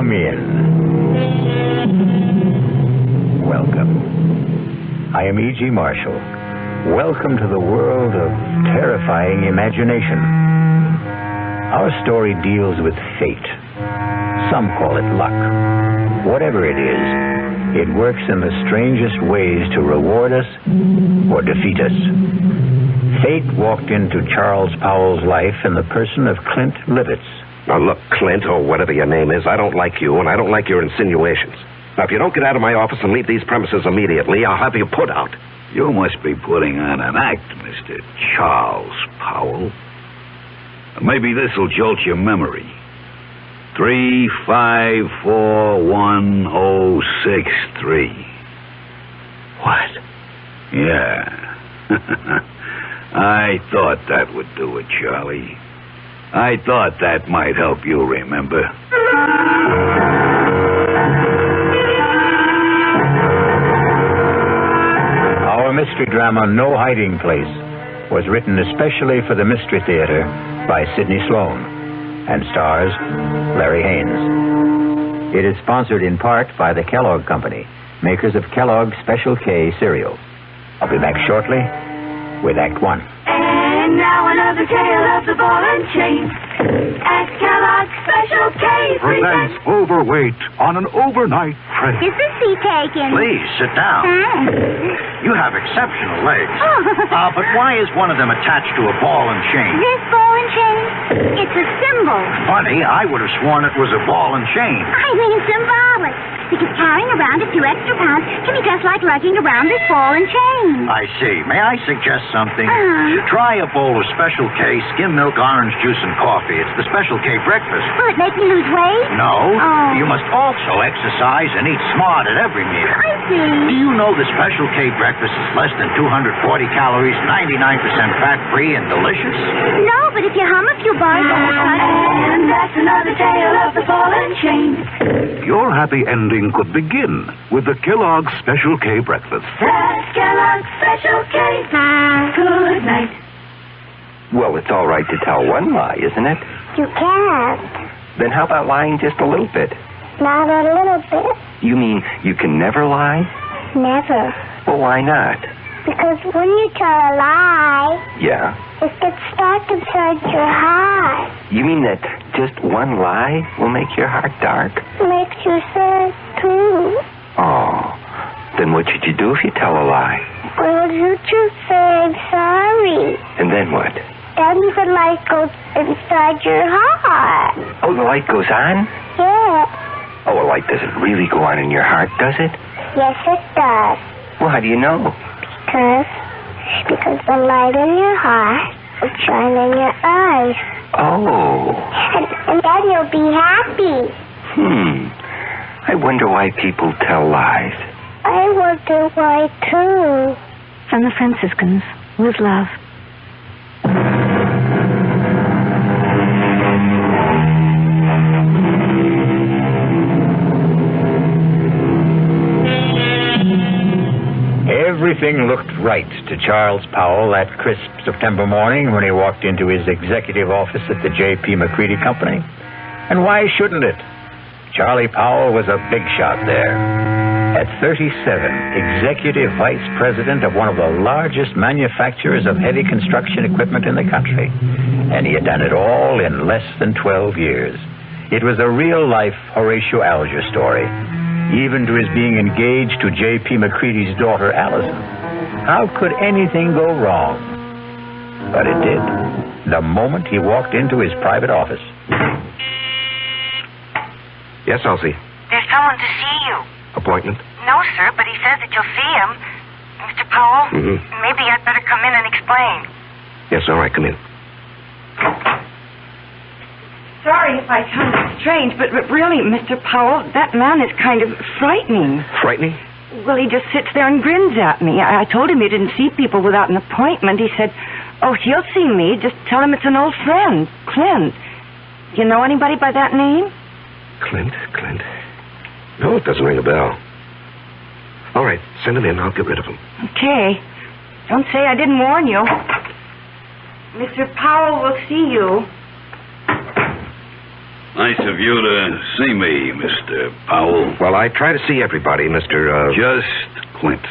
Come in. Welcome. I am E.G. Marshall. Welcome to the world of terrifying imagination. Our story deals with fate. Some call it luck. Whatever it is, it works in the strangest ways to reward us or defeat us. Fate walked into Charles Powell's life in the person of Clint Livitz. Now, look, Clint, or whatever your name is, I don't like you, and I don't like your insinuations. Now, if you don't get out of my office and leave these premises immediately, I'll have you put out. You must be putting on an act, Mr. Charles Powell. Maybe this'll jolt your memory. 3541063. What? Yeah. I thought that would do it, Charlie. I thought that might help you remember. Our mystery drama, No Hiding Place, was written especially for the Mystery Theater by Sidney Sloan and stars Larry Haynes. It is sponsored in part by the Kellogg Company, makers of Kellogg's Special K cereal. I'll be back shortly with Act One. And now another tale of the ball and chain. At Kellogg's Special K presents Overweight on an overnight trip. Is the seat taken? Please, sit down. You have exceptional legs. But why is one of them attached to a ball and chain? This ball and chain? It's a symbol. Funny, I would have sworn it was a ball and chain. I mean symbolic. Because carrying around a few extra pounds can be just like lugging around this ball and chain. I see. May I suggest something? Try a bowl of Special K skim milk, orange juice, and coffee. It's the Special K breakfast. Will it make me lose weight? No. You must also exercise and eat smart at every meal. I see. Do you know the Special K breakfast is less than 240 calories, 99% fat-free, and delicious? No, but if you hum a few bars... And that's another tale of the ball and chain. Your happy ending could begin with the Kellogg's Special K breakfast. That's Kellogg's Special K. Good night. Well, it's all right to tell one lie, isn't it? You can't. Then how about lying just a little bit? Not a little bit. You mean you can never lie? Never. Well, why not? Because when you tell a lie, Yeah? it gets stuck inside your heart. You mean that just one lie will make your heart dark? Makes you sad, too. Oh, then what should you do if you tell a lie? Well, you just say I'm sorry. And then what? Then the light goes inside your heart. Oh, the light goes on? Yeah. Oh, a light doesn't really go on in your heart, does it? Yes, it does. Well, how do you know? Because the light in your heart will shine in your eyes. Oh. And then you'll be happy. I wonder why people tell lies. I wonder why, too. From the Franciscans, with love. Everything looked right to Charles Powell that crisp September morning when he walked into his executive office at the J.P. McCready Company. And why shouldn't it? Charlie Powell was a big shot there. At 37, executive vice president of one of the largest manufacturers of heavy construction equipment in the country. And he had done it all in less than 12 years. It was a real-life Horatio Alger story, even to his being engaged to J.P. McCready's daughter, Allison. How could anything go wrong? But it did, the moment he walked into his private office. Yes, Elsie. There's someone to see you. Appointment? No, sir, but he says that you'll see him. Mr. Powell, maybe I'd better come in and explain. Yes, all right, come in. Sorry if I sound strange, but really, Mr. Powell, that man is kind of frightening. Frightening? Well, he just sits there and grins at me. I told him he didn't see people without an appointment. He said, oh, he'll see me. Just tell him it's an old friend, Clint. You know anybody by that name? Clint? No, it doesn't ring a bell. All right, send him in. I'll get rid of him. Okay. Don't say I didn't warn you. Mr. Powell will see you. Nice of you to see me, Mr. Powell. Well, I try to see everybody, Mr. Just Clint.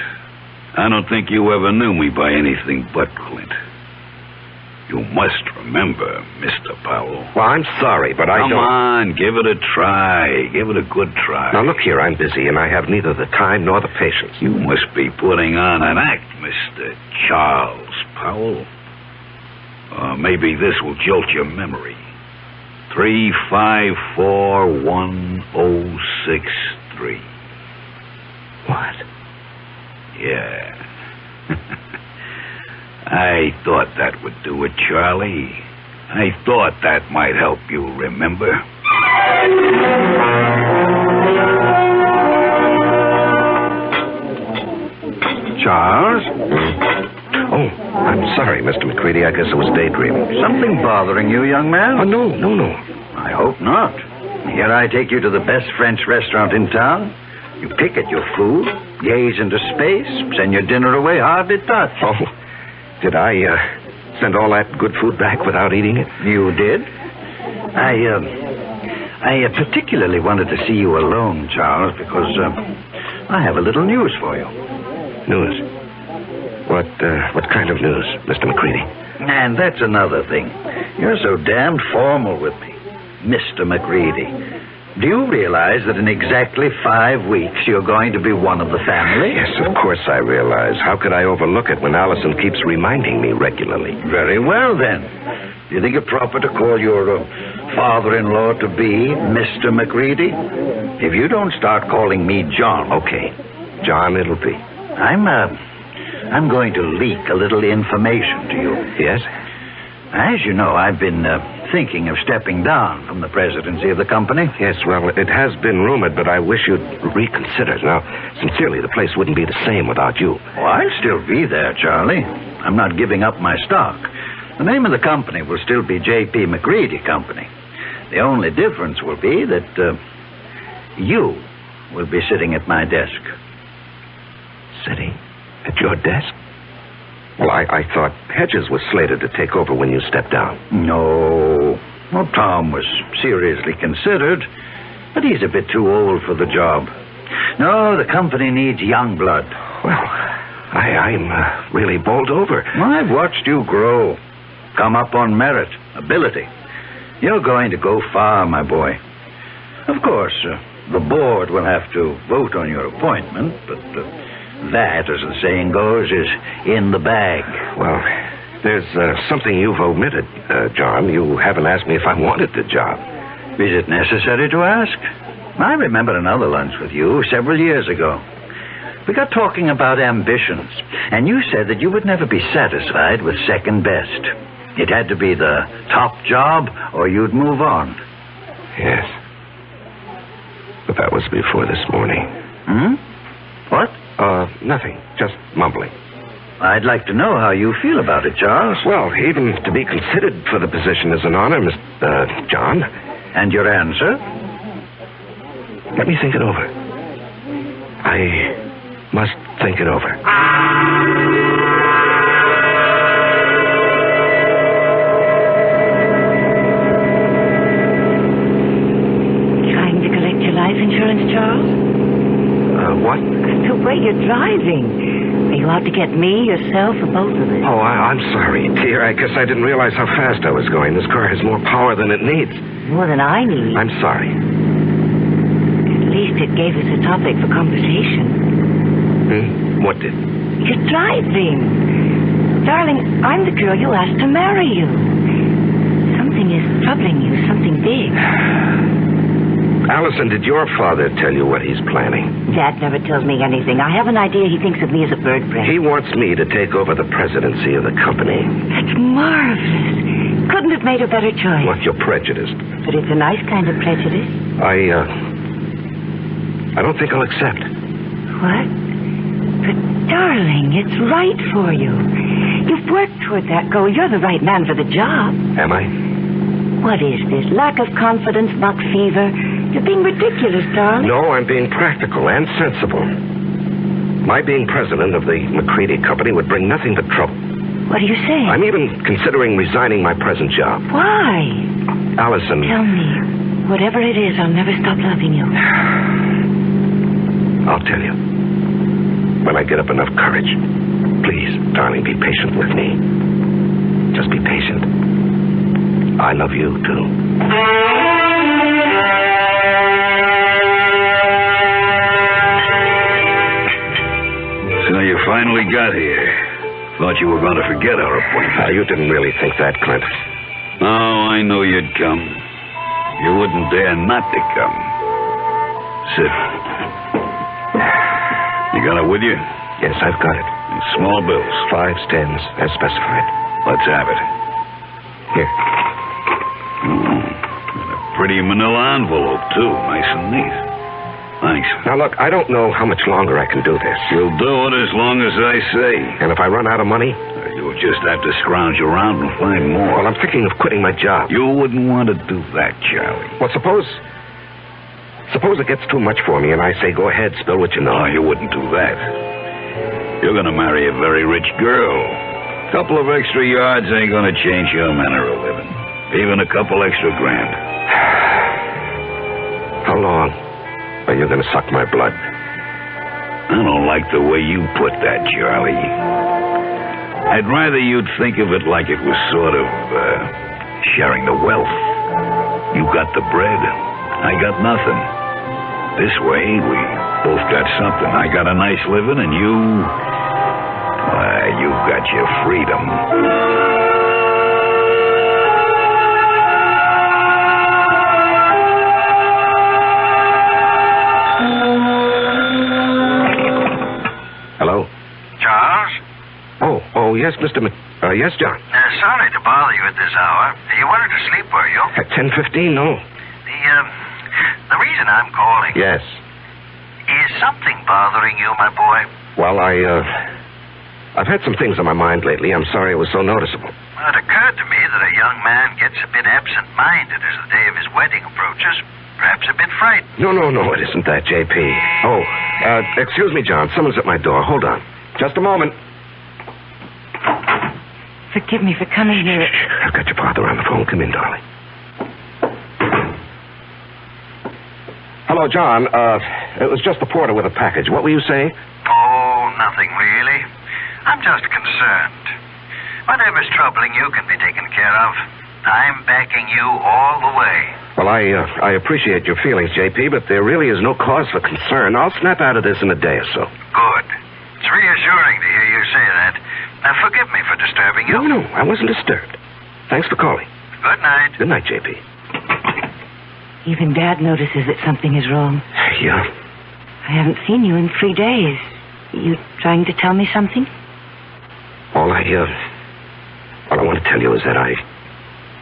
I don't think you ever knew me by anything but Clint. You must remember, Mr. Powell. Well, I'm sorry, but I don't... Come on, give it a try. Give it a good try. Now, look here, I'm busy, and I have neither the time nor the patience. You must be putting on an act, Mr. Charles Powell. Maybe this will jolt your memory. 3541063. What? Yeah. I thought that would do it, Charlie. I thought that might help you remember. Charles? Oh, I'm sorry, Mr. McCready. I guess I was daydreaming. Something bothering you, young man? Oh, no. I hope not. Here I take you to the best French restaurant in town. You pick at your food, gaze into space, send your dinner away hardly touched. Oh, did I send all that good food back without eating it? You did? I particularly wanted to see you alone, Charles, because I have a little news for you. News? What kind of news, Mr. McCready? And that's another thing. You're so damned formal with me, Mr. McCready. Do you realize that in exactly 5 weeks you're going to be one of the family? Yes, of course I realize. How could I overlook it when Allison keeps reminding me regularly? Very well, then. Do you think it proper to call your father-in-law to be Mr. McCready? If you don't start calling me John... Okay. John, it'll be. I'm going to leak a little information to you. Yes? As you know, I've been thinking of stepping down from the presidency of the company. Yes, well, it has been rumored, but I wish you'd reconsider. Now, sincerely, the place wouldn't be the same without you. Oh, I'll still be there, Charlie. I'm not giving up my stock. The name of the company will still be J.P. McCready Company. The only difference will be that you will be sitting at my desk. Sitting at your desk? Well, I thought Hedges was slated to take over when you stepped down. No. Well, Tom was seriously considered, but he's a bit too old for the job. No, the company needs young blood. Well, I'm really bowled over. I've watched you grow. Come up on merit, ability. You're going to go far, my boy. Of course, the board will have to vote on your appointment, but... that, as the saying goes, is in the bag. Well, there's something you've omitted, John. You haven't asked me if I wanted the job. Is it necessary to ask? I remember another lunch with you several years ago. We got talking about ambitions, and you said that you would never be satisfied with second best. It had to be the top job, or you'd move on. Yes. But that was before this morning. What? Nothing. Just mumbling. I'd like to know how you feel about it, Charles. Well, even to be considered for the position is an honor, Mr. John. And your answer? Let me think it over. I must think it over. Trying to collect your life insurance, Charles? What? The way you're driving. Are you out to get me, yourself, or both of us? Oh, I'm sorry, dear. I guess I didn't realize how fast I was going. This car has more power than it needs. More than I need. I'm sorry. At least it gave us a topic for conversation. What did? You're driving. Darling, I'm the girl you asked to marry you. Something is troubling you, something big. Allison, did your father tell you what he's planning? Dad never tells me anything. I have an idea he thinks of me as a bird brain. He wants me to take over the presidency of the company. That's marvelous. Couldn't have made a better choice. Well, you're prejudiced. But it's a nice kind of prejudice. I don't think I'll accept. What? But, darling, it's right for you. You've worked toward that goal. You're the right man for the job. Am I? What is this? Lack of confidence, buck fever? You're being ridiculous, darling. No, I'm being practical and sensible. My being president of the McCready Company would bring nothing but trouble. What are you saying? I'm even considering resigning my present job. Why? Allison... Tell me. Whatever it is, I'll never stop loving you. I'll tell you. When I get up enough courage. Please, darling, be patient with me. Just be patient. I love you, too. So you finally got here. Thought you were going to forget our appointment. You didn't really think that, Clint. Oh, I knew you'd come. You wouldn't dare not to come. Sit. You got it with you? Yes, I've got it. Small bills. 5s, 10s, as specified. Let's have it. Here. And a pretty manila envelope, too. Nice and neat. Thanks. Now, look, I don't know how much longer I can do this. You'll do it as long as I say. And if I run out of money? You'll just have to scrounge around and find more. Well, I'm thinking of quitting my job. You wouldn't want to do that, Charlie. Well, suppose it gets too much for me and I say, go ahead, spill what you know. No, you wouldn't do that. You're going to marry a very rich girl. A couple of extra yards ain't going to change your manner of living. Even a couple extra grand. How long are you going to suck my blood? I don't like the way you put that, Charlie. I'd rather you'd think of it like it was sort of sharing the wealth. You got the bread. I got nothing. This way, we both got something. I got a nice living, and you've got your freedom. Hello? Charles? Oh, yes, Mr. yes, John. Sorry to bother you at this hour. You wanted to sleep, were you? At 10:15, no. The reason I'm calling... Yes. Is something bothering you, my boy? Well, I've had some things on my mind lately. I'm sorry it was so noticeable. Well, it occurred to me that a young man gets a bit absent-minded as the day of his wedding approaches. Perhaps a bit frightened. No, it isn't that, J.P. Oh, excuse me, John. Someone's at my door. Hold on. Just a moment. Forgive me for coming here. I've got your father on the phone. Come in, darling. Hello, John. It was just the porter with a package. What were you saying? Oh, nothing really. I'm just concerned. Whatever's troubling you can be taken care of. I'm backing you all the way. Well, I appreciate your feelings, J.P., but there really is no cause for concern. I'll snap out of this in a day or so. Good. It's reassuring to hear you say that. Now, forgive me for disturbing you. No, I wasn't disturbed. Thanks for calling. Good night. Good night, J.P. Even Dad notices that something is wrong. Yeah. I haven't seen you in 3 days. You trying to tell me something? All I want to tell you is that I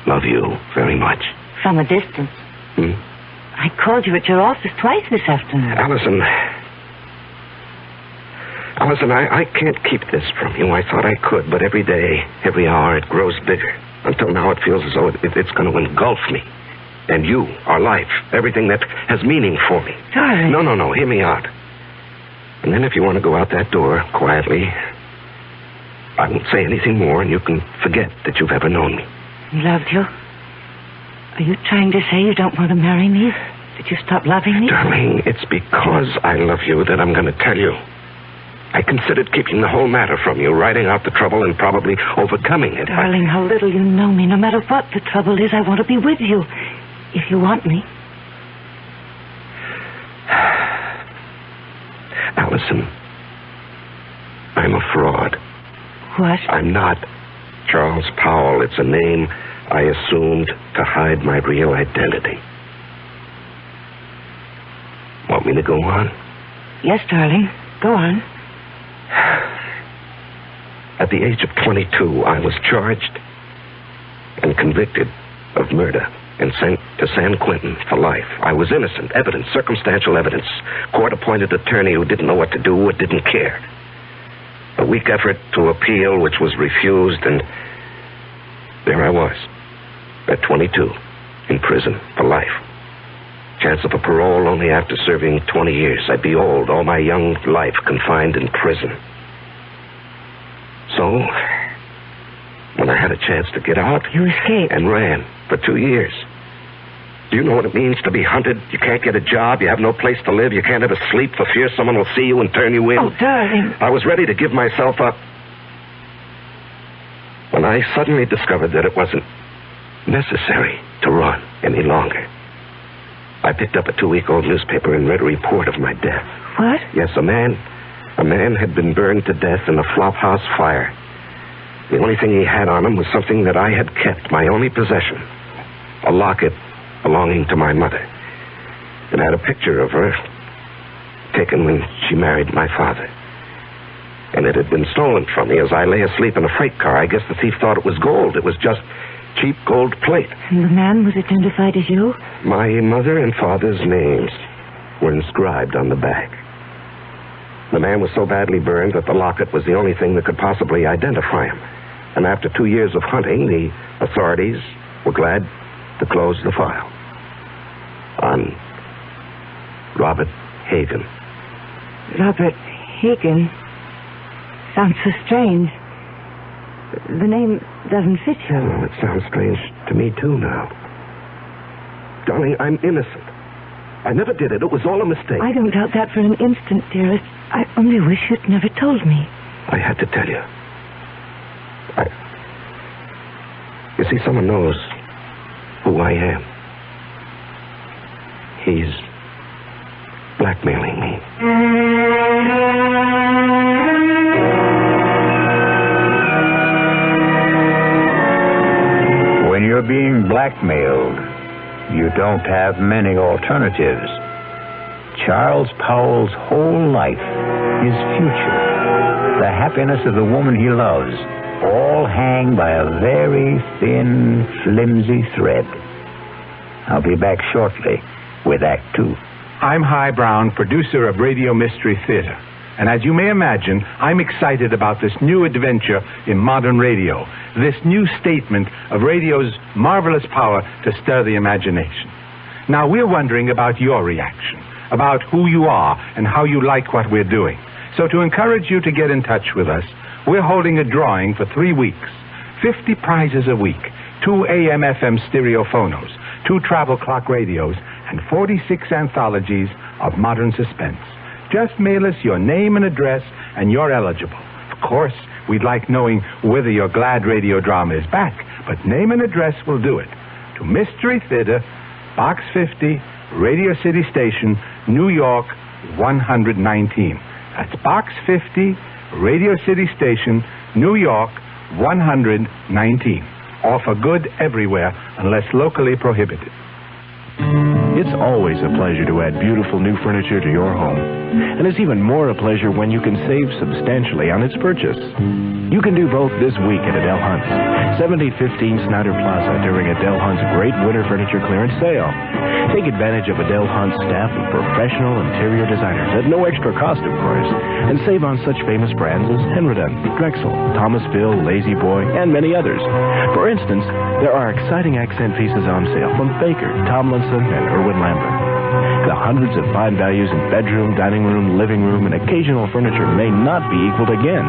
love you very much. From a distance. I called you at your office twice this afternoon. Allison, I can't keep this from you. I thought I could, but every day, every hour, it grows bigger. Until now, it feels as though it's going to engulf me. And you, our life, everything that has meaning for me. Darling. No, hear me out. And then if you want to go out that door quietly, I won't say anything more, and you can forget that you've ever known me. Loved you? Are you trying to say you don't want to marry me? That you stop loving me? Darling, it's because I love you that I'm going to tell you. I considered keeping the whole matter from you, writing out the trouble and probably overcoming it. Darling, how little you know me. No matter what the trouble is, I want to be with you. If you want me. Allison, I'm a fraud. What? I'm not Charles Powell. It's a name I assumed to hide my real identity. Want me to go on? Yes, darling. Go on. At the age of 22, I was charged and convicted of murder and sent to San Quentin for life. I was innocent. Evidence, circumstantial evidence. Court-appointed attorney who didn't know what to do or didn't care. A weak effort to appeal, which was refused, and there I was, at 22, in prison for life. Chance of a parole only after serving 20 years. I'd be old, all my young life confined in prison. So, when I had a chance to get out... You escaped. And ran for 2 years. Do you know what it means to be hunted? You can't get a job. You have no place to live. You can't ever sleep for fear someone will see you and turn you in. Oh, darling. I was ready to give myself up when I suddenly discovered that it wasn't necessary to run any longer. I picked up a 2-week-old newspaper and read a report of my death. What? Yes, a man had been burned to death in a flophouse fire. The only thing he had on him was something that I had kept, my only possession, a locket belonging to my mother. It had a picture of her taken when she married my father. And it had been stolen from me as I lay asleep in a freight car. I guess the thief thought it was gold. It was just cheap gold plate. And the man was identified as you? My mother and father's names were inscribed on the back. The man was so badly burned that the locket was the only thing that could possibly identify him. And after 2 years of hunting, the authorities were glad to close the file on Robert Hagen. Robert Hagen? Sounds so strange. The name doesn't fit you. Well, it sounds strange to me, too, now. Darling, I'm innocent. I never did it. It was all a mistake. I don't doubt that for an instant, dearest. I only wish you'd never told me. I had to tell you. You see, someone knows who I am. He's blackmailing me. When you're being blackmailed, you don't have many alternatives. Charles Powell's whole life, his future, the happiness of the woman he loves, all hang by a very thin, flimsy thread. I'll be back shortly with Act 2. I'm Himan Brown, producer of Radio Mystery Theater. And as you may imagine, I'm excited about this new adventure in modern radio, this new statement of radio's marvelous power to stir the imagination. Now, we're wondering about your reaction, about who you are and how you like what we're doing. So to encourage you to get in touch with us, we're holding a drawing for 3 weeks. 50 prizes a week, 2 AM/FM stereophonos, 2 travel clock radios, and 46 anthologies of modern suspense. Just mail us your name and address, and you're eligible. Of course, we'd like knowing whether your glad radio drama is back, but name and address will do it. To Mystery Theater, Box 50, Radio City Station, New York, 119. That's Box 50, Radio City Station, New York, 119. All for good everywhere, unless locally prohibited. It's always a pleasure to add beautiful new furniture to your home. And it's even more a pleasure when you can save substantially on its purchase. You can do both this week at Adele Hunt's, 7015 Snyder Plaza during Adele Hunt's great winter furniture clearance sale. Take advantage of Adele Hunt's staff of professional interior designers at no extra cost, of course, and save on such famous brands as Henriton, Drexel, Thomasville, Lazy Boy, and many others. For instance, there are exciting accent pieces on sale from Baker, Tomlinson, and Irwin Lambert. The hundreds of fine values in bedroom, dining room, living room, and occasional furniture may not be equaled again.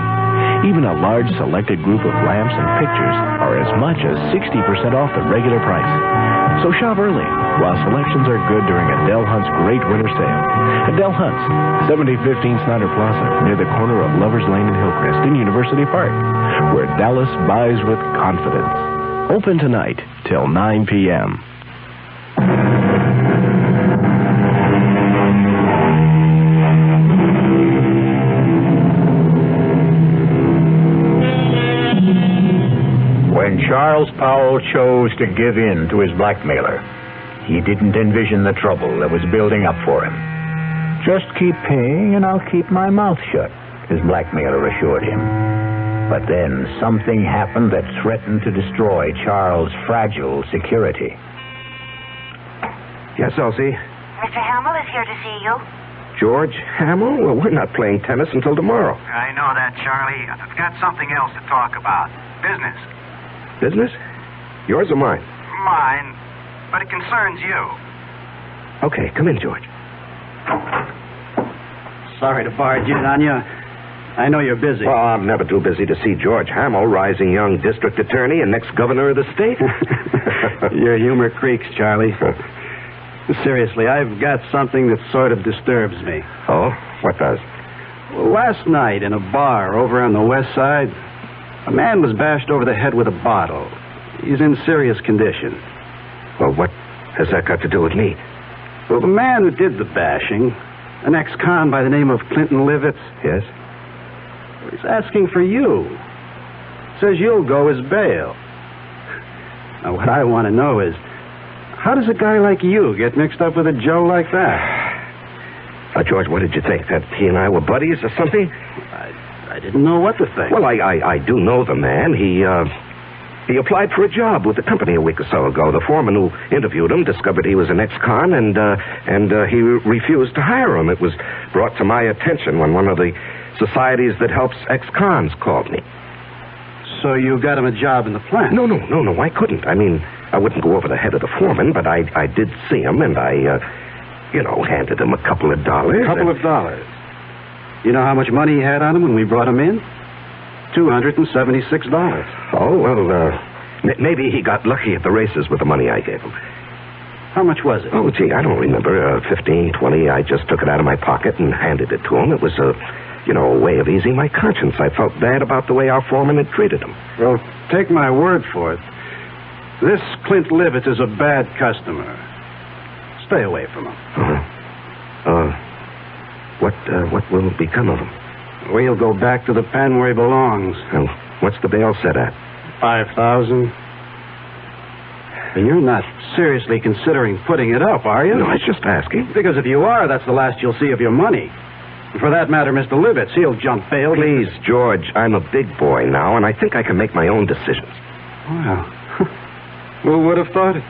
Even a large selected group of lamps and pictures are as much as 60% off the regular price. So shop early while selections are good during Adele Hunt's great winter sale. Adele Hunt's, 7015 Snyder Plaza, near the corner of Lovers Lane and Hillcrest in University Park, where Dallas buys with confidence. Open tonight till 9 p.m. When Charles Powell chose to give in to his blackmailer, he didn't envision the trouble that was building up for him. Just keep paying and I'll keep my mouth shut, his blackmailer assured him. But then something happened that threatened to destroy Charles' fragile security. Yes, Elsie? Mr. Hamill is here to see you. George Hamill? Well, we're not playing tennis until tomorrow. I know that, Charlie. I've got something else to talk about. Business. Business? Yours or mine? Mine, but it concerns you. Okay, come in, George. Sorry to barge in on you. I know you're busy. Well, I'm never too busy to see George Hamill, rising young district attorney and next governor of the state. Your humor creaks, Charlie. Seriously, I've got something that sort of disturbs me. Oh? What does? Last night in a bar over on the west side, a man was bashed over the head with a bottle. He's in serious condition. Well, what has that got to do with me? Well, the man who did the bashing, an ex-con by the name of Clinton Livitz. Yes? He's asking for you. Says you'll go as bail. Now, what I want to know is, how does a guy like you get mixed up with a Joe like that? George, what did you think? That he and I were buddies or something? I didn't know what to think. Well, I do know the man. He applied for a job with the company a week or so ago. The foreman who interviewed him discovered he was an ex-con, and he refused to hire him. It was brought to my attention when one of the societies that helps ex-cons called me. So you got him a job in the plant? No, I couldn't. I mean, I wouldn't go over the head of the foreman, but I did see him, and I handed him a couple of dollars. A couple of dollars? You know how much money he had on him when we brought him in? $276. Oh, well, maybe he got lucky at the races with the money I gave him. How much was it? Oh, gee, I don't remember. 15, 20. I just took it out of my pocket and handed it to him. It was a way of easing my conscience. I felt bad about the way our foreman had treated him. Well, take my word for it. This Clint Livitz is a bad customer. Stay away from him. What will become of him? We'll go back to the pen where he belongs. Well, what's the bail set at? $5,000. And you're not seriously considering putting it up, are you? No, I was just asking. Because if you are, that's the last you'll see of your money. And for that matter, Mr. Livitz, he'll jump bail. Please, George, I'm a big boy now, and I think I can make my own decisions. Well, who would have thought it?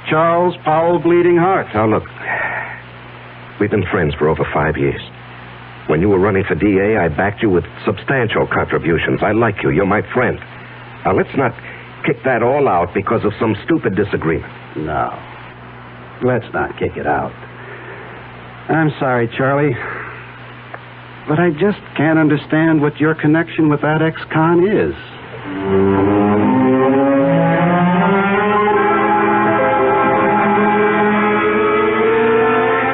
Charles Powell Bleeding Heart. Now, look, we've been friends for over 5 years. When you were running for DA, I backed you with substantial contributions. I like you. You're my friend. Now, let's not kick that all out because of some stupid disagreement. No. Let's not kick it out. I'm sorry, Charlie. But I just can't understand what your connection with that ex-con is.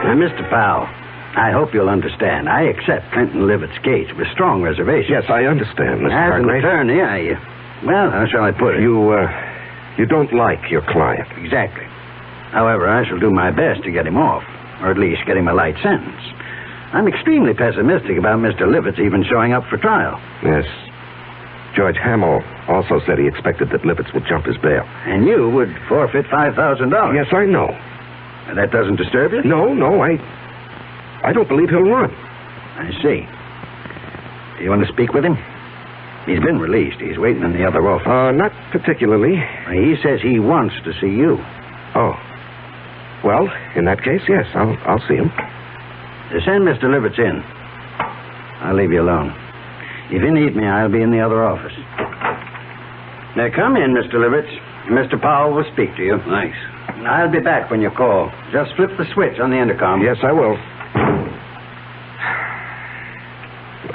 Now, Mr. Powell, I hope you'll understand. I accept Clinton Livitz's case with strong reservations. Yes, I understand, Mr. As an Hargrave. attorney, well, how shall I put it? You don't like your client. Exactly. However, I shall do my best to get him off, or at least get him a light sentence. I'm extremely pessimistic about Mr. Livitz even showing up for trial. Yes. George Hamill also said he expected that Livitz would jump his bail. And you would forfeit $5,000. Yes, I know. And that doesn't disturb you? No, I don't believe he'll run. I see. Do you want to speak with him? He's been released. He's waiting in the other office. Not particularly. He says he wants to see you. Oh. Well, in that case, yes, I'll see him. Send Mr. Livitz in. I'll leave you alone. If you need me, I'll be in the other office. Now, come in, Mr. Livitz. Mr. Powell will speak to you. Thanks. I'll be back when you call. Just flip the switch on the intercom. Yes, I will.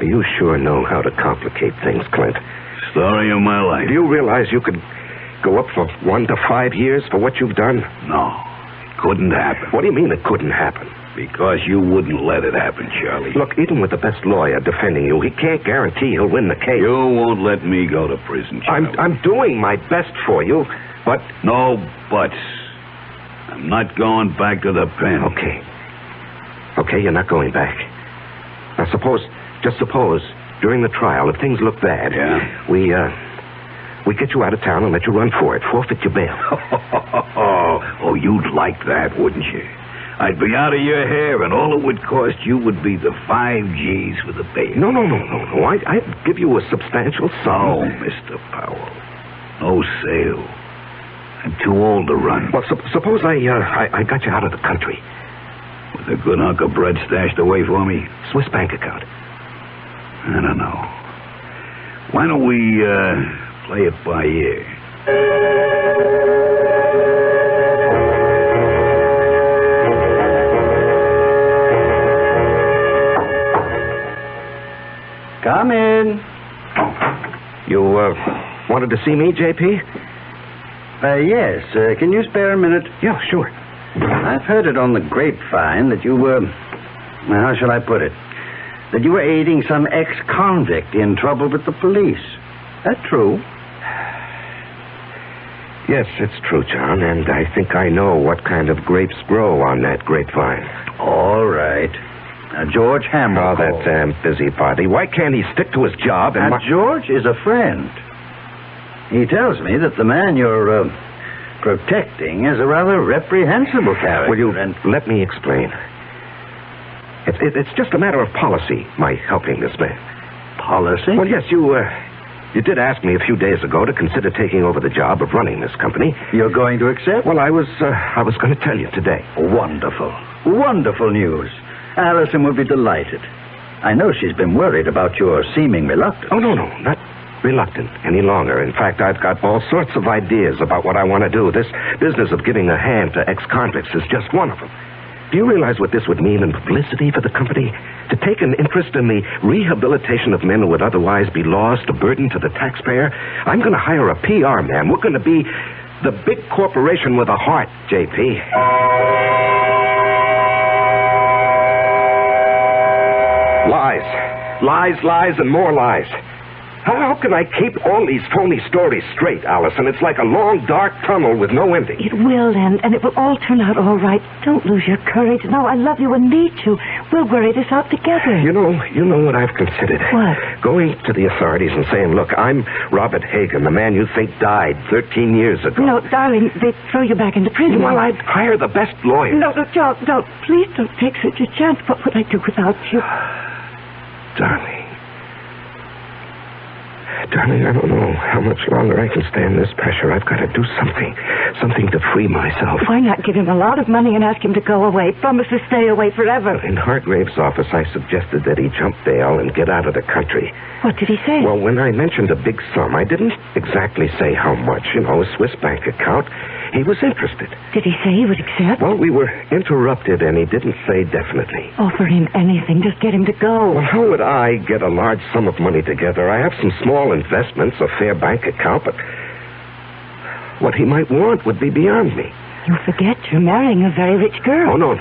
You sure know how to complicate things, Clint. Story of my life. Do you realize you could go up for 1 to 5 years for what you've done? No, it couldn't happen. What do you mean it couldn't happen? Because you wouldn't let it happen, Charlie. Look, even with the best lawyer defending you, he can't guarantee he'll win the case. You won't let me go to prison, Charlie. I'm doing my best for you, but... No buts. I'm not going back to the pen. Okay, you're not going back. Now, just suppose, during the trial, if things look bad... Yeah? We get you out of town and let you run for it. Forfeit your bail. Oh, you'd like that, wouldn't you? I'd be out of your hair, and all it would cost you would be the 5 G's for the bail. No. I'd give you a substantial sum. No, Mr. Powell. No sale. I'm too old to run. Well, suppose I got you out of the country. With a good hunk of bread stashed away for me? Swiss bank account. I don't know. Why don't we play it by ear? Come in. You wanted to see me, J.P.? Yes. Can you spare a minute? Yeah, sure. I've heard it on the grapevine that you were... Well, how shall I put it? That you were aiding some ex-convict in trouble with the police. That true? Yes, it's true, John, and I think I know what kind of grapes grow on that grapevine. All right. Now, George Hamill. Oh, that damn busybody. Why can't he stick to his job and... Now, George is a friend. He tells me that the man you're protecting is a rather reprehensible character. Will you let me explain? It's just a matter of policy, my helping this man. Policy? Well, yes, you did ask me a few days ago to consider taking over the job of running this company. You're going to accept? Well, I was going to tell you today. Wonderful. Wonderful news. Allison will be delighted. I know she's been worried about your seeming reluctance. Oh, no, not reluctant any longer. In fact, I've got all sorts of ideas about what I want to do. This business of giving a hand to ex-convicts is just one of them. Do you realize what this would mean in publicity for the company? To take an interest in the rehabilitation of men who would otherwise be lost, a burden to the taxpayer? I'm going to hire a PR man. We're going to be the big corporation with a heart, JP. Lies, and more lies. How can I keep all these phony stories straight, Allison? It's like a long, dark tunnel with no ending. It will end, and it will all turn out all right. Don't lose your courage. No, I love you and need you. We'll worry this out together. You know what I've considered? What? Going to the authorities and saying, look, I'm Robert Hagen, the man you think died 13 years ago. No, darling, they'd throw you back into prison. Well, I'd hire the best lawyer. No, John, please don't take such a chance. What would I do without you? Darling, I don't know how much longer I can stand this pressure. I've got to do something to free myself. Why not give him a lot of money and ask him to go away? Promise to stay away forever. In Hargrave's office, I suggested that he jump bail and get out of the country. What did he say? Well, when I mentioned a big sum, I didn't exactly say how much. A Swiss bank account. He was interested. Did he say he would accept? Well, we were interrupted, and he didn't say definitely. Offer him anything. Just get him to go. Well, how would I get a large sum of money together? I have some small investments, a fair bank account, but what he might want would be beyond me. You forget you're marrying a very rich girl. Oh, no,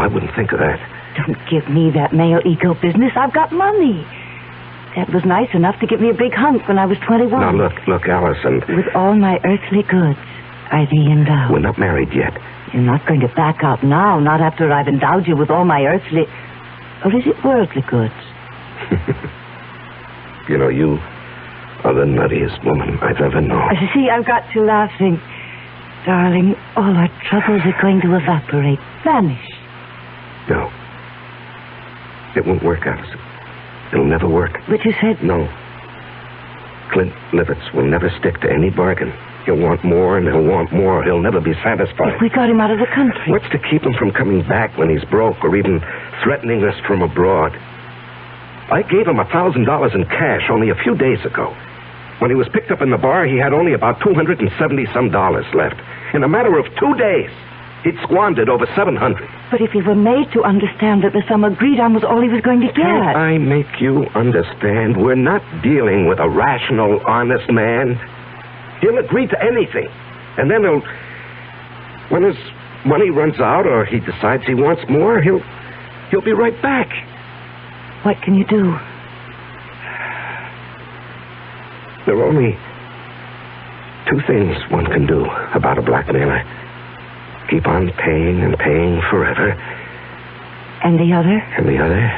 I wouldn't think of that. Don't give me that male ego business. I've got money. Dad was nice enough to give me a big hunk when I was 21. Now, look, Allison. With all my earthly goods, I thee endow. We're not married yet. You're not going to back out now, not after I've endowed you with all my earthly... Or is it worldly goods? You are the nuttiest woman I've ever known. See, I've got you laughing. Darling, all our troubles are going to evaporate, vanish. No. It won't work, Allison. It'll never work. But you said... No. Clint Livitz will never stick to any bargain. He'll want more, and he'll want more. He'll never be satisfied. If we got him out of the country. What's to keep him from coming back when he's broke or even threatening us from abroad? I gave him $1,000 in cash only a few days ago. When he was picked up in the bar, he had only about $270-some left. In a matter of 2 days, he'd squandered over $700. But if he were made to understand that the sum agreed on was all he was going to get... Can't I make you understand? We're not dealing with a rational, honest man. He'll agree to anything. And then when his money runs out or he decides he wants more, he'll be right back. What can you do? There are only 2 things one can do about a blackmailer. Keep on paying and paying forever. And the other? And the other?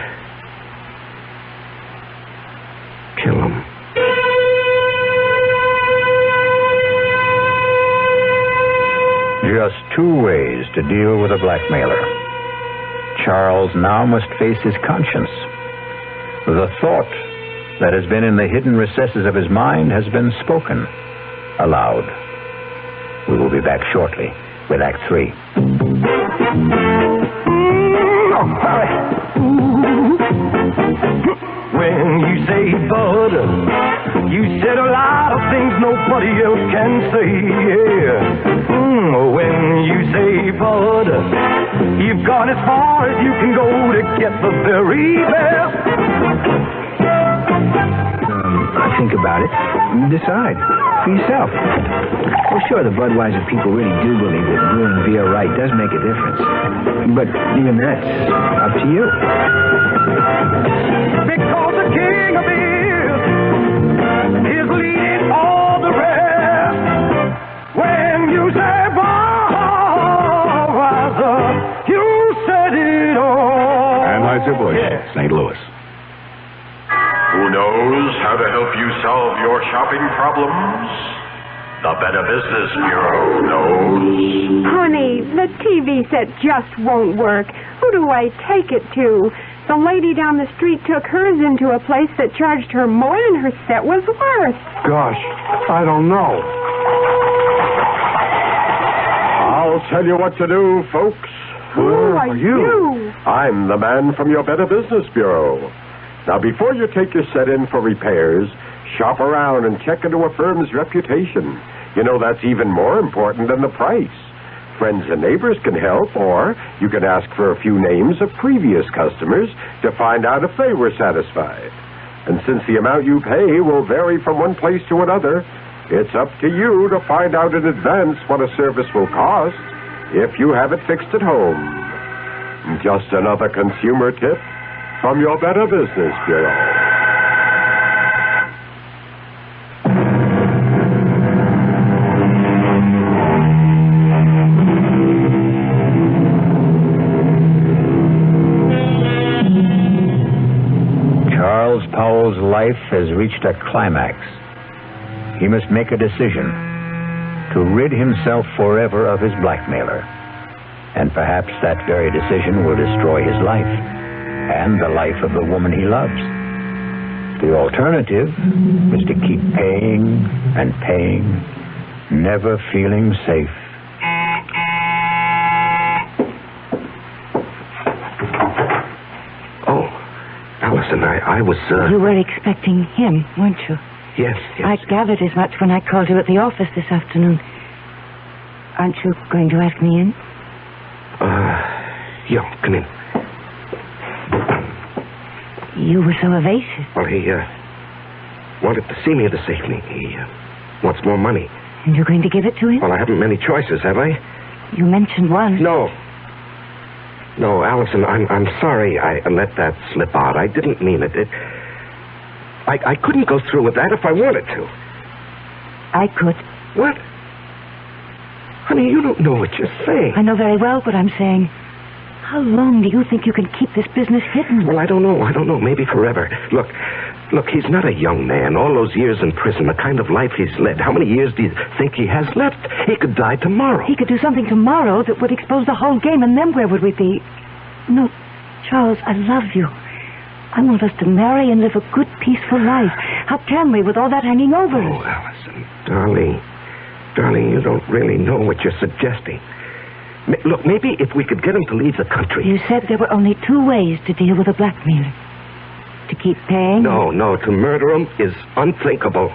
Kill him. Just 2 ways to deal with a blackmailer. Charles now must face his conscience. The thought that has been in the hidden recesses of his mind has been spoken aloud. We will be back shortly with Act 3. When you say butter, you said a lot of things nobody else can say, yeah. When you say butter, you've gone as far as you can go to get the very best. Think about it. Decide. for yourself. Well, sure, the Budweiser people really do believe that brewing beer right does make a difference. But even that's up to you. Because the king of beers is leading all the rest. When you say Budweiser, you said it all. Anheuser-Busch, St. Louis. Who knows how to help you solve your shopping problems? The Better Business Bureau knows. Honey, the TV set just won't work. Who do I take it to? The lady down the street took hers into a place that charged her more than her set was worth. Gosh, I don't know. I'll tell you what to do, folks. Who are you? I'm the man from your Better Business Bureau. Now, before you take your set in for repairs, shop around and check into a firm's reputation. You know, that's even more important than the price. Friends and neighbors can help, or you can ask for a few names of previous customers to find out if they were satisfied. And since the amount you pay will vary from one place to another, it's up to you to find out in advance what a service will cost if you have it fixed at home. Just another consumer tip from your Better Business Bureau. Charles Powell's life has reached a climax. He must make a decision to rid himself forever of his blackmailer. And perhaps that very decision will destroy his life and the life of the woman he loves. The alternative is to keep paying and paying, never feeling safe. Oh, Allison, I was, You were expecting him, weren't you? Yes. I gathered as much when I called you at the office this afternoon. Aren't you going to ask me in? Yeah, come in. You were so evasive. Well, he, wanted to see me this evening. He, wants more money. And you're going to give it to him? Well, I haven't many choices, have I? You mentioned one. No, Allison, I'm sorry I let that slip out. I didn't mean it. I couldn't go through with that if I wanted to. I could. What? Honey, you don't know what you're saying. I know very well what I'm saying. How long do you think you can keep this business hidden? Well, I don't know. Maybe forever. Look, he's not a young man. All those years in prison, the kind of life he's led. How many years do you think he has left? He could die tomorrow. He could do something tomorrow that would expose the whole game, and then where would we be? No, Charles, I love you. I want us to marry and live a good, peaceful life. How can we with all that hanging over us? Oh, Allison, darling, you don't really know what you're suggesting. Look, maybe if we could get him to leave the country. You said there were only two ways to deal with a blackmailer. To keep paying? No, to murder him is unthinkable.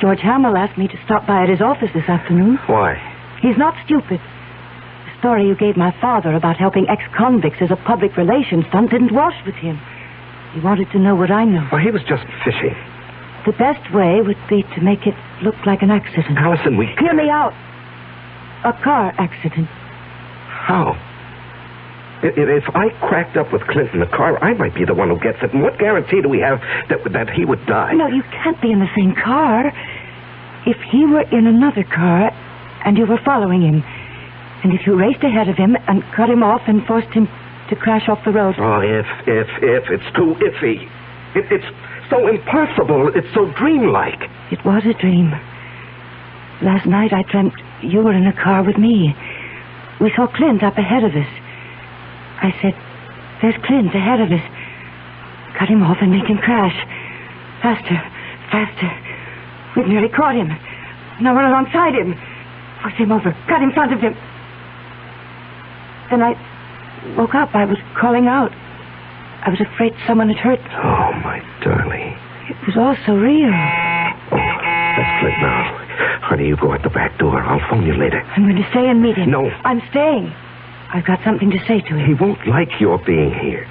George Hamill asked me to stop by at his office this afternoon. Why? He's not stupid. The story you gave my father about helping ex-convicts as a public relations stunt didn't wash with him. He wanted to know what I know. Well, he was just fishing. The best way would be to make it look like an accident. Allison, Hear me out. A car accident. How? If I cracked up with Clint in the car, I might be the one who gets it. And what guarantee do we have that he would die? No, you can't be in the same car. If he were in another car and you were following him, and if you raced ahead of him and cut him off and forced him to crash off the road. Oh, if. It's too iffy. It's so impossible. It's so dreamlike. It was a dream. Last night I dreamt you were in a car with me. We saw Clint up ahead of us. I said, there's Clint ahead of us. Cut him off and make him crash. Faster. We've nearly caught him. Now run alongside him. Push him over. Cut in front of him. Then I woke up. I was calling out. I was afraid someone had hurt me. Oh, my darling. It was all so real. Oh, that's Clint now. Honey, you go out the back door. I'll phone you later. I'm going to stay and meet him. No. I'm staying. I've got something to say to him. He won't like your being here.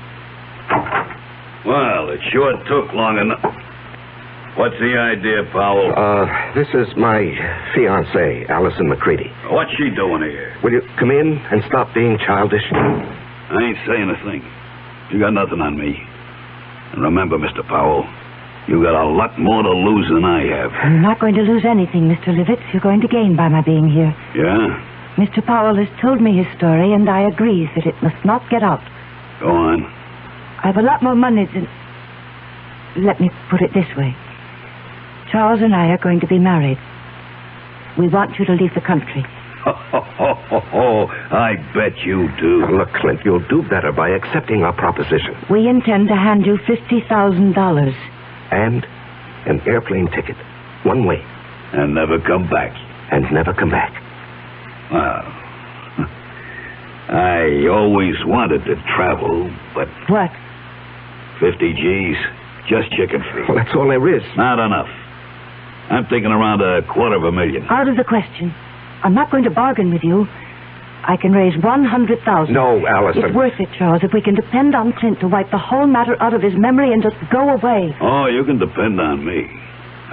Well, it sure took long enough. What's the idea, Powell? This is my fiancée, Allison McCready. What's she doing here? Will you come in and stop being childish? I ain't saying a thing. You got nothing on me. And remember, Mr. Powell, you got a lot more to lose than I have. You're not going to lose anything, Mr. Livitz. You're going to gain by my being here. Yeah? Mr. Powell has told me his story, and I agree that it must not get out. Go on. I have a lot more money than... Let me put it this way. Charles and I are going to be married. We want you to leave the country. I bet you do. Now, look, Clint, you'll do better by accepting our proposition. We intend to hand you $50,000. And an airplane ticket. One way. And never come back. And never come back. Well, I always wanted to travel, but... What? 50 G's. Just chicken feed. Well, that's all there is. Not enough. I'm thinking around $250,000. Out of the question. I'm not going to bargain with you. I can raise $100,000. No, Allison. It's worth it, Charles, if we can depend on Clint to wipe the whole matter out of his memory and just go away. Oh, you can depend on me.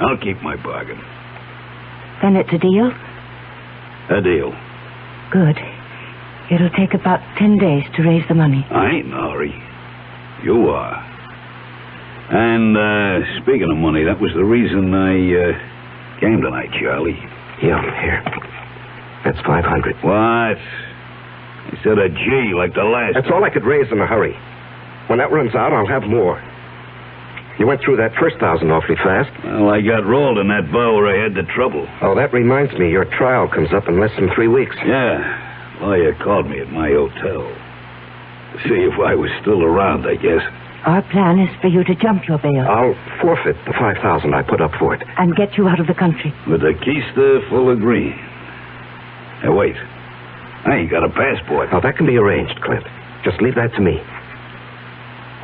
I'll keep my bargain. Then it's a deal? A deal. Good. It'll take about 10 days to raise the money. I ain't in a hurry. You are. And, speaking of money, that was the reason I came tonight, Charlie. Yeah, here. That's $500. What? I said a G like the last. That's all I could raise in a hurry. When that runs out, I'll have more. You went through that first 1,000 awfully fast. Well, I got rolled in that bar where I had the trouble. Oh, that reminds me. Your trial comes up in less than 3 weeks. Yeah. Lawyer called me at my hotel. To see if I was still around, I guess. Our plan is for you to jump your bail. I'll forfeit the $5,000 I put up for it. And get you out of the country. With a keister full of green. Hey, wait. I ain't got a passport. Oh, that can be arranged, Clint. Just leave that to me.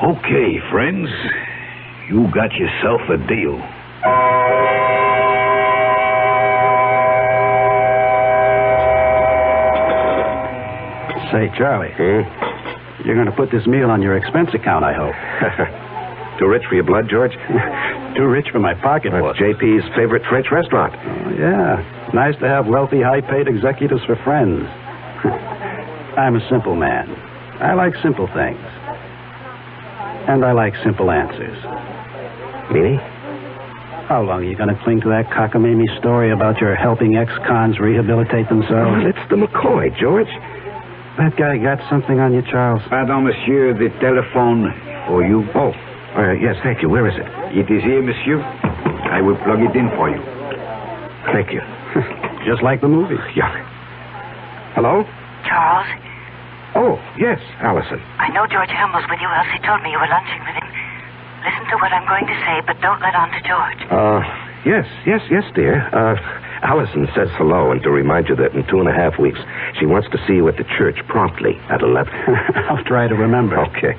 Okay, friends. You got yourself a deal. Say, Charlie. You're going to put this meal on your expense account, I hope. Too rich for your blood, George? Too rich for my pocketbook. That's JP's favorite French restaurant. Oh, yeah. Nice to have wealthy, high-paid executives for friends. I'm a simple man. I like simple things. And I like simple answers. Meaning? How long are you going to cling to that cockamamie story about your helping ex-cons rehabilitate themselves? Oh, it's the McCoy, George. That guy got something on you, Charles. Pardon, monsieur, the telephone for you. Oh, yes, thank you. Where is it? It is here, monsieur. I will plug it in for you. Thank you. Just like the movie. Yeah. Hello? Charles? Oh, yes, Allison. I know George Helm's with you, else he told me you were lunching with him. Listen to what I'm going to say, but don't let on to George. Yes, dear. Allison says hello, and to remind you that in 2.5 weeks, she wants to see you at the church promptly at 11. I'll try to remember. Okay.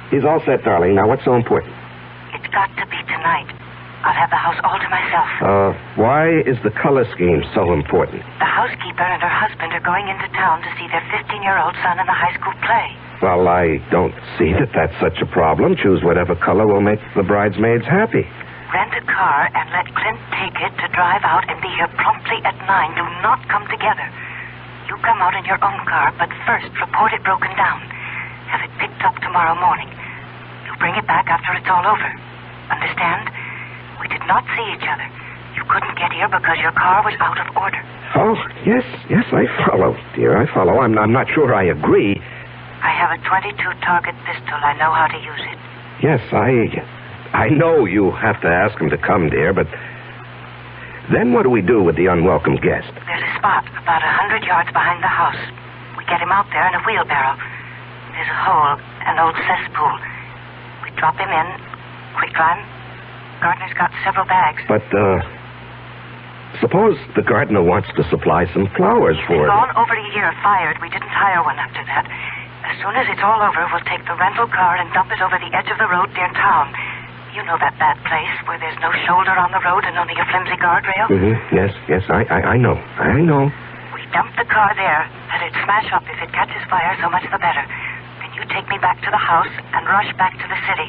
He's all set, darling. Now, what's so important? It's got to be tonight. I'll have the house all to myself. Why is the color scheme so important? The housekeeper and her husband are going into town to see their 15-year-old son in the high school play. Well, I don't see that that's such a problem. Choose whatever color will make the bridesmaids happy. Rent a car and let Clint take it to drive out and be here promptly at 9. Do not come together. You come out in your own car, but first report it broken down. Have it picked up tomorrow morning. You bring it back after it's all over. Understand? We did not see each other. You couldn't get here because your car was out of order. Oh, yes, I follow, dear. I follow. I'm not sure I agree. I have a .22 target pistol. I know how to use it. Yes, I know you have to ask him to come, dear, but then what do we do with the unwelcome guest? There's a spot about 100 yards behind the house. We get him out there in a wheelbarrow. There's a hole, an old cesspool. We drop him in, quicklime. Gardener's got several bags. But, suppose the gardener wants to supply some flowers for it. It's gone over a year fired. We didn't hire one after that. As soon as it's all over, we'll take the rental car and dump it over the edge of the road near town. You know that bad place where there's no shoulder on the road and only a flimsy guardrail? Mm-hmm. Yes, I know. We dump the car there. Let it smash up. If it catches fire, so much the better. Then you take me back to the house and rush back to the city.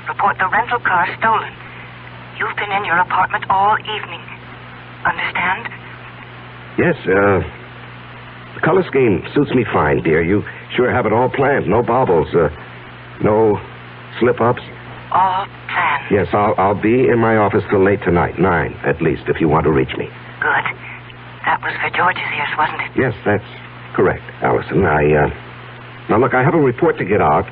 Report the rental car stolen. You've been in your apartment all evening. Understand? Yes, the color scheme suits me fine, dear. You sure have it all planned. No baubles, no slip-ups. All planned. Yes, I'll be in my office till late tonight, 9 at least, if you want to reach me. Good. That was for George's ears, wasn't it? Yes, that's correct, Allison. Now, look, I have a report to get out.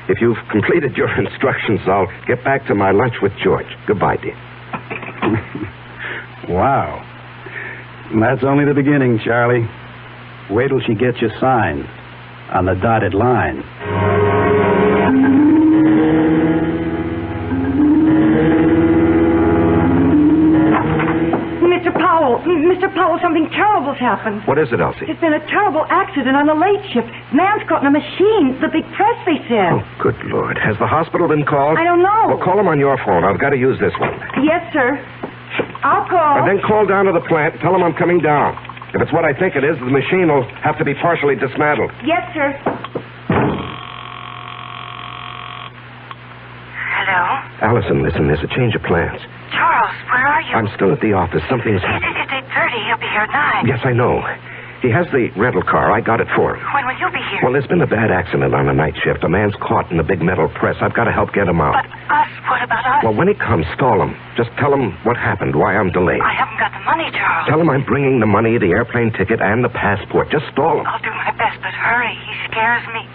If you've completed your instructions, I'll get back to my lunch with George. Goodbye, dear. Wow. That's only the beginning, Charlie. Wait till she gets you signed on the dotted line. Mr. Powell, something terrible's happened. What is it, Elsie? There's been a terrible accident on the late shift. Man's caught in a machine. The big press, they said. Oh, good Lord. Has the hospital been called? I don't know. Well, call them on your phone. I've got to use this one. Yes, sir. I'll call. And then call down to the plant. Tell them I'm coming down. If it's what I think it is, the machine will have to be partially dismantled. Yes, sir. Hello? Allison, listen, there's a change of plans. Charles, where are you? I'm still at the office. Something's happened. It's 8:30. He'll be here at 9. Yes, I know. He has the rental car. I got it for him. When will you be here? Well, there's been a bad accident on the night shift. A man's caught in a big metal press. I've got to help get him out. But us? What about us? Well, when he comes, stall him. Just tell him what happened, why I'm delayed. I haven't got the money, Charles. Tell him I'm bringing the money, the airplane ticket, and the passport. Just stall him. I'll do my best, but hurry. He scares me.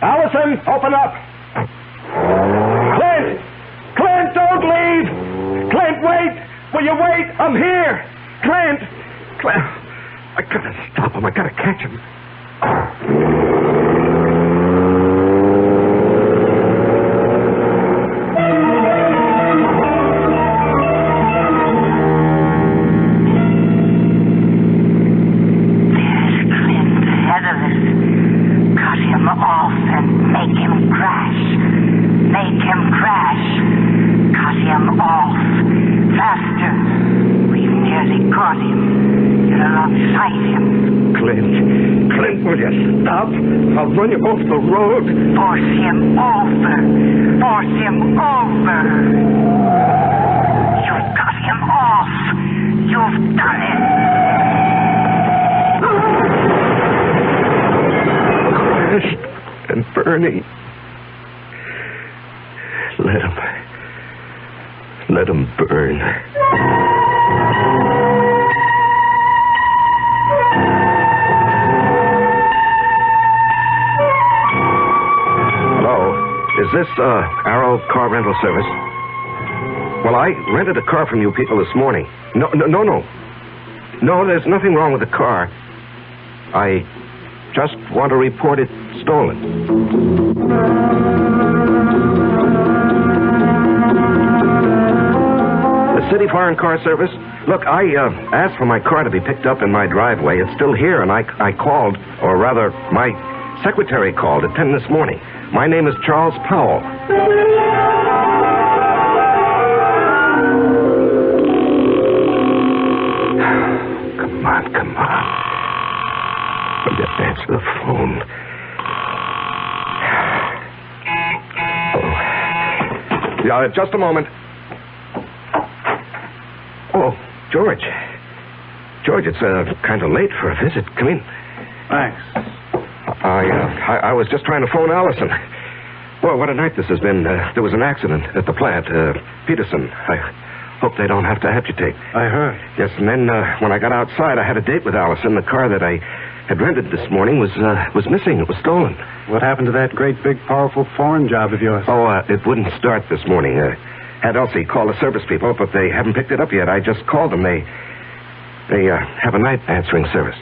Allison, open up! Clint! Clint, don't leave! Clint, wait! Will you wait? I'm here! Clint! I gotta stop him. I gotta catch him. I'll run you off the road. Force him over. Force him over. You've got him off. You've done it. Crashed and burning. Let him burn. Is this, Arrow Car Rental Service? Well, I rented a car from you people this morning. No, there's nothing wrong with the car. I just want to report it stolen. The City Foreign Car Service? Look, I asked for my car to be picked up in my driveway. It's still here, and I called, or rather, my secretary called at 10 this morning. My name is Charles Powell. Come on. I'll just answer the phone. Oh. Yeah, just a moment. Oh, George. George, it's kind of late for a visit. Come in. Thanks. I was just trying to phone Allison. Well, what a night this has been. There was an accident at the plant. Peterson. I hope they don't have to amputate. I heard. Yes, and then when I got outside, I had a date with Allison. The car that I had rented this morning was missing. It was stolen. What happened to that great, big, powerful foreign job of yours? Oh, it wouldn't start this morning. Had Elsie call the service people, but they haven't picked it up yet. I just called them. They have a night answering service.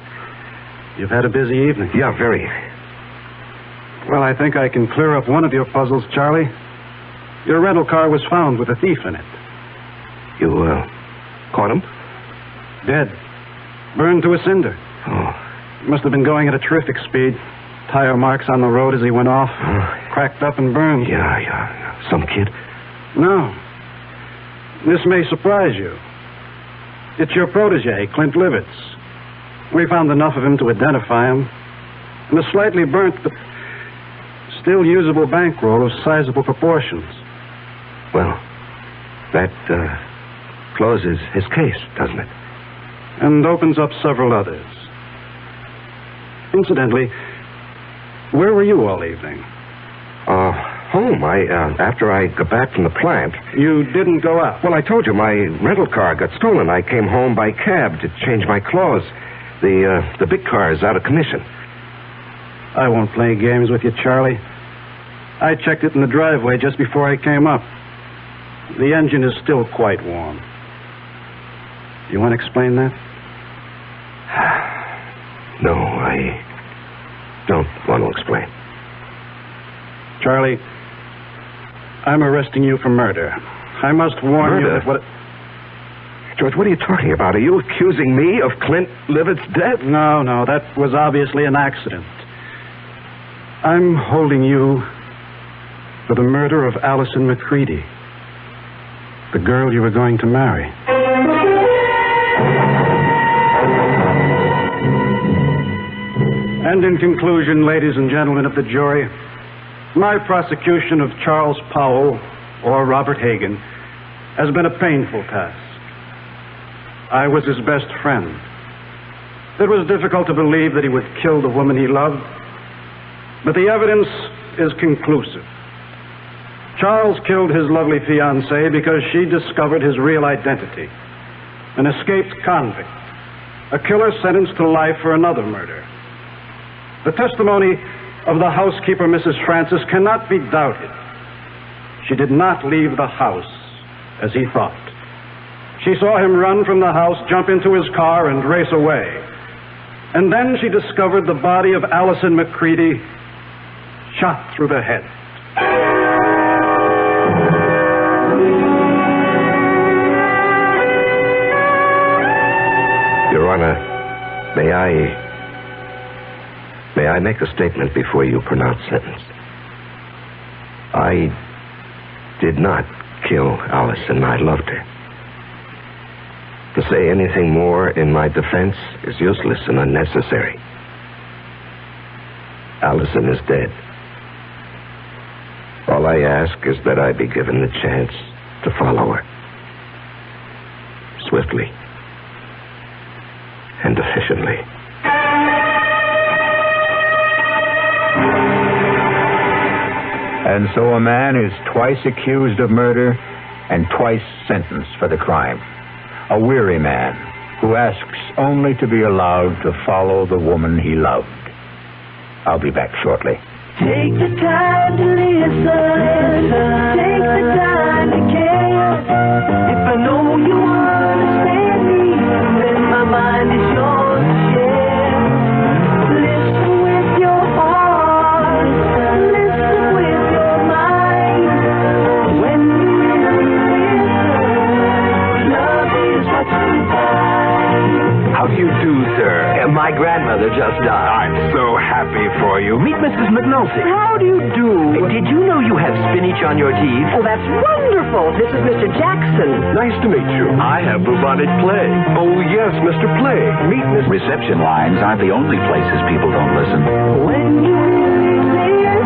You've had a busy evening. Yeah, very. Well, I think I can clear up one of your puzzles, Charlie. Your rental car was found with a thief in it. You, caught him? Dead. Burned to a cinder. Oh. Must have been going at a terrific speed. Tire marks on the road as he went off. Cracked up and burned. Yeah. Some kid? No. This may surprise you. It's your protege, Clint Livitz. We found enough of him to identify him. And a slightly burnt, but still usable bankroll of sizable proportions. Well, that closes his case, doesn't it? And opens up several others. Incidentally, where were you all evening? Home. After I got back from the plant. You didn't go out? Well, I told you my rental car got stolen. I came home by cab to change my clothes. The big car is out of commission. I won't play games with you, Charlie. I checked it in the driveway just before I came up. The engine is still quite warm. You want to explain that? No, I don't want to explain. Charlie, I'm arresting you for murder. I must warn you that what... George, what are you talking about? Are you accusing me of Clint Livitz's death? No, that was obviously an accident. I'm holding you for the murder of Allison McCready, the girl you were going to marry. And in conclusion, ladies and gentlemen of the jury, my prosecution of Charles Powell, or Robert Hagan, has been a painful task. I was his best friend. It was difficult to believe that he would kill the woman he loved, but the evidence is conclusive. Charles killed his lovely fiancée because she discovered his real identity, an escaped convict, a killer sentenced to life for another murder. The testimony of the housekeeper, Mrs. Francis, cannot be doubted. She did not leave the house as he thought. She saw him run from the house, jump into his car, and race away. And then she discovered the body of Allison McCready shot through the head. Your Honor, may I make a statement before you pronounce sentence? I did not kill Allison. I loved her. To say anything more in my defense is useless and unnecessary. Allison is dead. All I ask is that I be given the chance to follow her. Swiftly and efficiently. And so a man is twice accused of murder and twice sentenced for the crime. A weary man who asks only to be allowed to follow the woman he loved. I'll be back shortly. Take the time to listen. Take the time to care. If I know you understand me, then my mind is yours to share. Listen with your heart. Listen with your mind. When you listen, love is what you find. How do you do, sir? My grandmother just died. I'm so happy for you. Meet Mrs. McNulty. How do you do? Did you know you have spinach on your teeth? Oh, that's wonderful. This is Mr. Jackson. Nice to meet you. I have bubonic plague. Oh, yes, Mr. Plague. Meet Miss... Reception lines aren't the only places people don't listen. When you listen,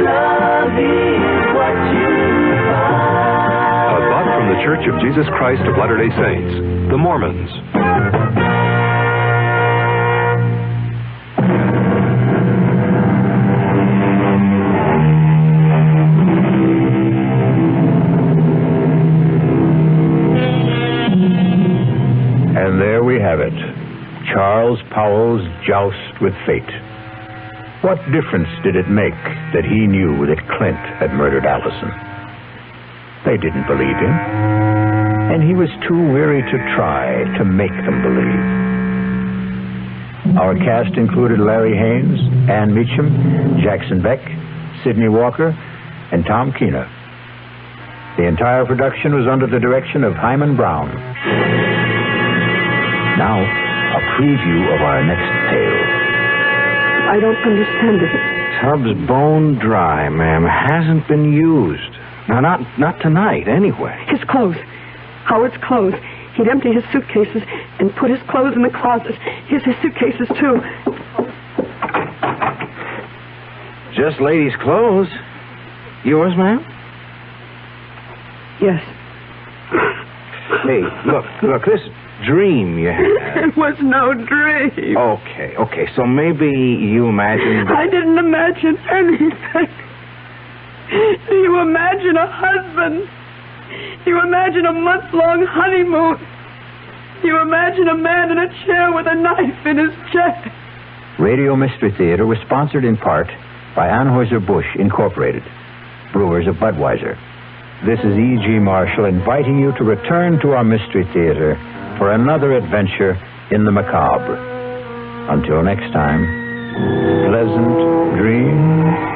love is what you find. A thought from the Church of Jesus Christ of Latter-day Saints, the Mormons. And there we have it. Charles Powell's joust with fate. What difference did it make that he knew that Clint had murdered Allison? They didn't believe him, and he was too weary to try to make them believe. Our cast included Larry Haynes, Ann Meacham, Jackson Beck, Sidney Walker, and Tom Keener. The entire production was under the direction of Himan Brown. Now, a preview of our next tale. I don't understand it. Tub's bone dry, ma'am. Hasn't been used. Now, not tonight, anyway. His clothes. Howard's clothes. He'd empty his suitcases and put his clothes in the closet. Here's his suitcases, too. Just ladies' clothes. Yours, ma'am? Yes. Hey, look, this dream you had. It was no dream. Okay, so maybe you imagined that... I didn't imagine anything. Do you imagine a husband? Do you imagine a month-long honeymoon? Do you imagine a man in a chair with a knife in his chest? Radio Mystery Theater was sponsored in part by Anheuser-Busch Incorporated, brewers of Budweiser. This is E.G. Marshall inviting you to return to our Mystery Theater for another adventure in the macabre. Until next time, pleasant dreams.